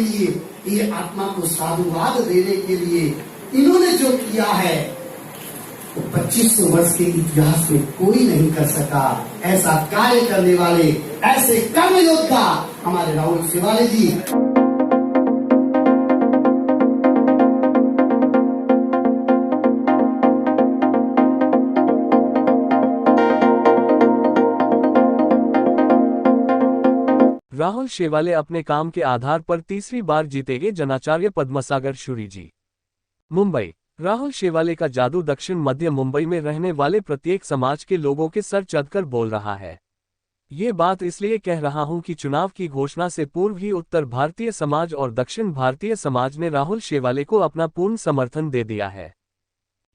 के लिए, ये आत्मा को साधुवाद देने के लिए इन्होंने जो किया है वो 2500 वर्ष के इतिहास में कोई नहीं कर सका। ऐसा कार्य करने वाले, ऐसे कर्म योद्धा हमारे राहुल शेवाले जी। राहुल शेवाले अपने काम के आधार पर तीसरी बार जीतेंगे जनाचार्य पद्मसागर शूरी जी। मुंबई। राहुल शेवाले का जादू दक्षिण मध्य मुंबई में रहने वाले प्रत्येक समाज के लोगों के सर चढ़कर बोल रहा है। ये बात इसलिए कह रहा हूं कि चुनाव की घोषणा से पूर्व ही उत्तर भारतीय समाज और दक्षिण भारतीय समाज ने राहुल शेवाले को अपना पूर्ण समर्थन दे दिया है।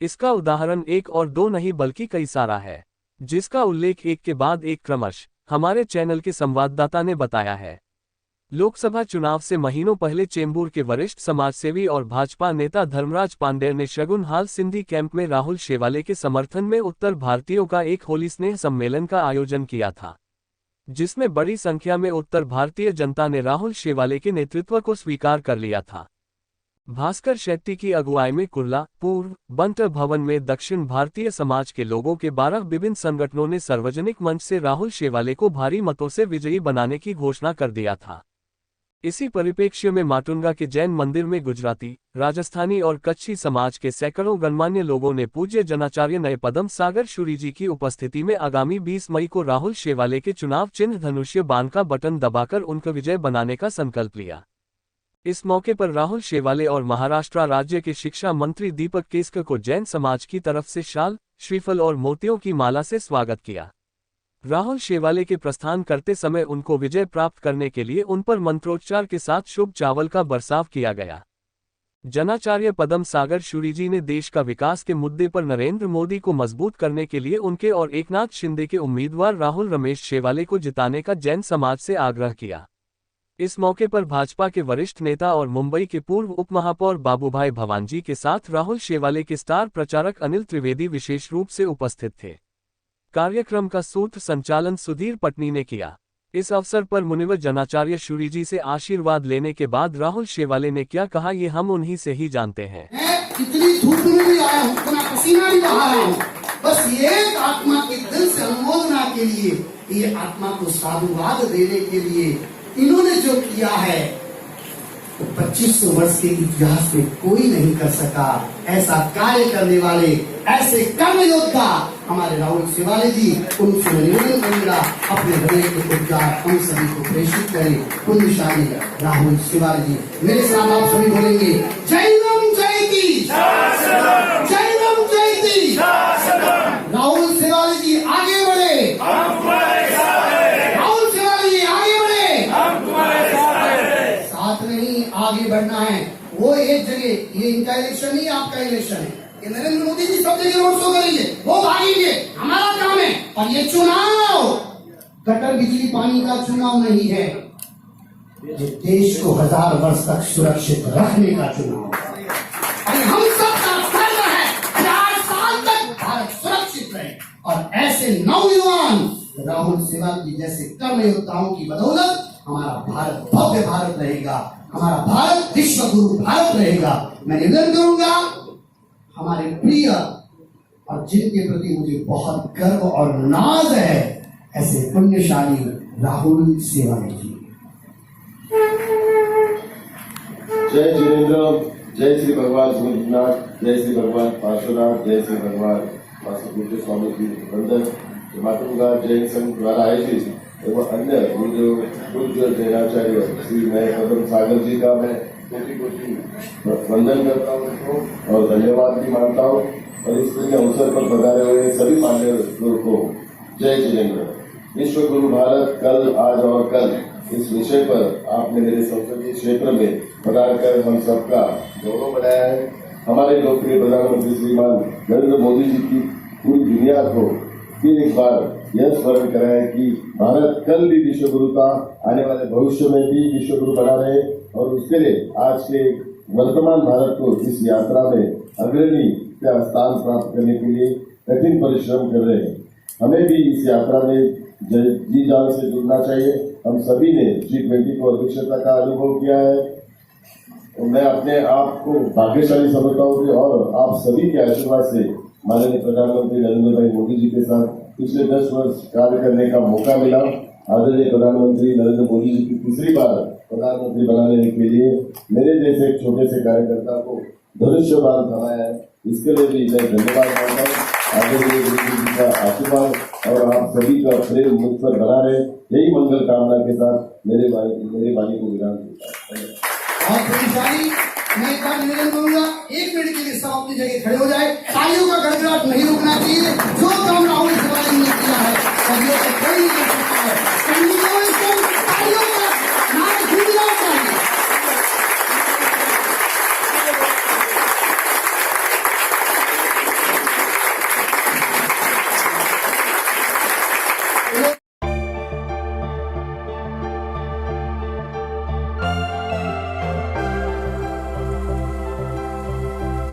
इसका उदाहरण एक और दो नहीं बल्कि कई सारा है, जिसका उल्लेख एक के बाद एक क्रमश हमारे चैनल के संवाददाता ने बताया है। लोकसभा चुनाव से महीनों पहले चेंबूर के वरिष्ठ समाजसेवी और भाजपा नेता धर्मराज पांडेय ने शगुन हाल सिंधी कैंप में राहुल शेवाले के समर्थन में उत्तर भारतीयों का एक होली स्नेह सम्मेलन का आयोजन किया था, जिसमें बड़ी संख्या में उत्तर भारतीय जनता ने राहुल शेवाले के नेतृत्व को स्वीकार कर लिया था। भास्कर शेट्टी की अगुवाई में कुर्ला पूर्व बंट भवन में दक्षिण भारतीय समाज के लोगों के 12 विभिन्न संगठनों ने सार्वजनिक मंच से राहुल शेवाले को भारी मतों से विजयी बनाने की घोषणा कर दिया था। इसी परिप्रेक्ष्य में माटुंगा के जैन मंदिर में गुजराती, राजस्थानी और कच्छी समाज के सैकड़ों गणमान्य लोगों ने पूज्य जनाचार्य नए पदम सागर शूरी जी की उपस्थिति में आगामी 20 मई को राहुल शेवाले के चुनाव चिन्ह धनुष्य बाण का बटन दबाकर उनका विजय बनाने का संकल्प लिया। इस मौके पर राहुल शेवाले और महाराष्ट्र राज्य के शिक्षा मंत्री दीपक केसकर को जैन समाज की तरफ से शाल, श्रीफल और मोतियों की माला से स्वागत किया। राहुल शेवाले के प्रस्थान करते समय उनको विजय प्राप्त करने के लिए उन पर मंत्रोच्चार के साथ शुभ चावल का बरसाव किया गया। जनाचार्य पदम सागर शूरी जी ने देश का विकास के मुद्दे पर नरेंद्र मोदी को मजबूत करने के लिए उनके और एकनाथ शिंदे के उम्मीदवार राहुल रमेश शेवाले को जिताने का जैन समाज से आग्रह किया। इस मौके पर भाजपा के वरिष्ठ नेता और मुंबई के पूर्व उपमहापौर बाबूभाई भवानजी के साथ राहुल शेवाले के स्टार प्रचारक अनिल त्रिवेदी विशेष रूप से उपस्थित थे। कार्यक्रम का सूत्र संचालन सुधीर पटनी ने किया। इस अवसर पर मुनिवर जनाचार्य शूरी जी से आशीर्वाद लेने के बाद राहुल शेवाले ने क्या कहा, ये हम उन्हीं से ही जानते हैं। इतनी धूप में भी आया हूँ, इतना पसीना भी बहा रहा हूँ, बस ये आत्मा के दिल से अनुमोदना के लिए, ये आत्मा को साधुवाद देने के लिए इन्होंने जो किया है वो 2500 वर्ष के इतिहास में कोई नहीं कर सका। ऐसा कार्य करने वाले, ऐसे कर्म योद्धा हमारे राहुल शेवाले जी। उनसे निवेदन करूंगा अपने हृदय के उपचार हम सभी को प्रेषित करें। पुण्यशाली राहुल शेवाले जी, मेरे साथ आप सभी बोलेंगे जय राम जयती, जय राम जयती। राहुल शेवाले जी आगे बढ़े, राहुल शेवाले जी आगे बढ़े, साथ नहीं आगे बढ़ना है। वो एक जगह, ये इनका इलेक्शन नहीं आपका इलेक्शन है, ये नरेंद्र मोदी जी सब जगह रोड शो करेंगे, वो भागेंगे, हमारा काम है। और ये चुनाव गटर बिजली पानी का चुनाव नहीं है, ये देश को 1000 वर्ष तक सुरक्षित रखने का चुनाव है। और हम सब का फर्ज है 1000 साल तक भारत सुरक्षित रहे। और ऐसे नौजवान राहुल शेवाले जी जैसे कर्म योद्धाओं की बदौलत हमारा भारत भव्य भारत रहेगा, हमारा भारत विश्व गुरु भारत रहेगा। मैं निवेदन करूंगा हमारे प्रिय और जिनके प्रति मुझे बहुत गर्व और नाज है, ऐसे पुण्यशाली राहुल शेवाले जी। जय जिनेन्द्र, जय श्री भगवान भूतनाथ, जय श्री भगवान पार्श्वनाथ, जय श्री भगवान वासुदेव स्वामी जी वंदन। मातुंगा जैन संघ द्वारा आयोजित एवं अन्य पूज्य जैनाचार्य श्री नए पदम सागर जी का मैं कोटि वंदन करता हूँ और धन्यवाद भी मानता हूँ। और इस अवसर पर पधारे हुए सभी मान्य गुरु को जय जिनेन्द्र। विश्व गुरु भारत कल, आज और कल, इस विषय पर आपने मेरे संसदीय क्षेत्र में पधार कर हम सबका गौरव बढ़ाया है। हमारे लोकप्रिय प्रधानमंत्री श्रीमान नरेंद्र मोदी जी की पूरी दुनिया को फिर एक बार यह स्मरण कराएं कि भारत कल भी विश्व गुरु था, आने वाले भविष्य में भी विश्व गुरु बना रहे। और उसके लिए आज के वर्तमान भारत को इस यात्रा में अग्रणी का स्थान प्राप्त करने के लिए कठिन परिश्रम कर रहे हैं। हमें भी इस यात्रा में जी जान से जुड़ना चाहिए। हम सभी ने G20 को अध्यक्षता का अनुभव किया है। और मैं अपने आप को भाग्यशाली समझता हूँ कि और आप सभी के आशीर्वाद से माननीय प्रधानमंत्री नरेंद्र भाई मोदी जी के साथ पिछले 10 वर्ष कार्य करने का मौका मिला। आदरणीय प्रधानमंत्री नरेंद्र मोदी जी की तीसरी बार प्रधानमंत्री बनाने के लिए मेरे जैसे एक छोटे से कार्यकर्ता को धनुष्यबाण थमाया है, इसके लिए भी मैं धन्यवाद मानता हूँ। आदरणीय मोदी जी का आशीर्वाद और आप सभी का प्रेम मुझ पर बना रहे, यही मंगल कामना के साथ मेरे वाणी को विराम देता हूँ। और प्रेमशाली, मैं एक बार निवेदन करूंगा, 1 मिनट के लिए सब अपनी जगह खड़े हो जाए। तालियों का गड़गड़ाहट नहीं रुकना चाहिए। जो काम राहुल शेवाली ने किया है सदियों से कोई नहीं कर सकता है। तालियों का नाम गूंजना चाहिए।